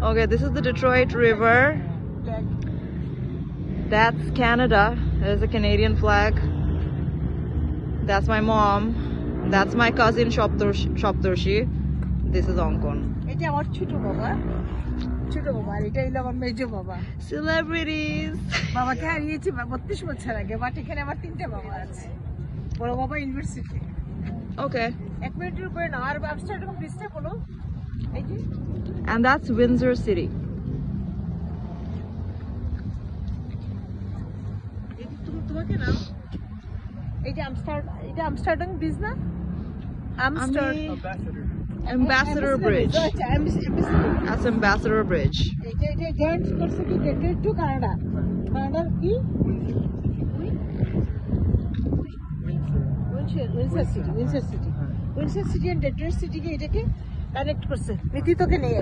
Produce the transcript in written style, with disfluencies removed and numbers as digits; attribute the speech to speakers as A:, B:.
A: Okay, this is the Detroit River. That's Canada. There's a Canadian flag. That's my mom. That's my cousin Shoptorshi. This is Onkon. Celebrities. Okay. And that's Windsor City.
B: Amsterdam business?
A: Ambassador Bridge. That's Ambassador Bridge.
B: To Canada. Canada ki? Windsor City and Detroit City ke connect করছে নীতি তোকে নেই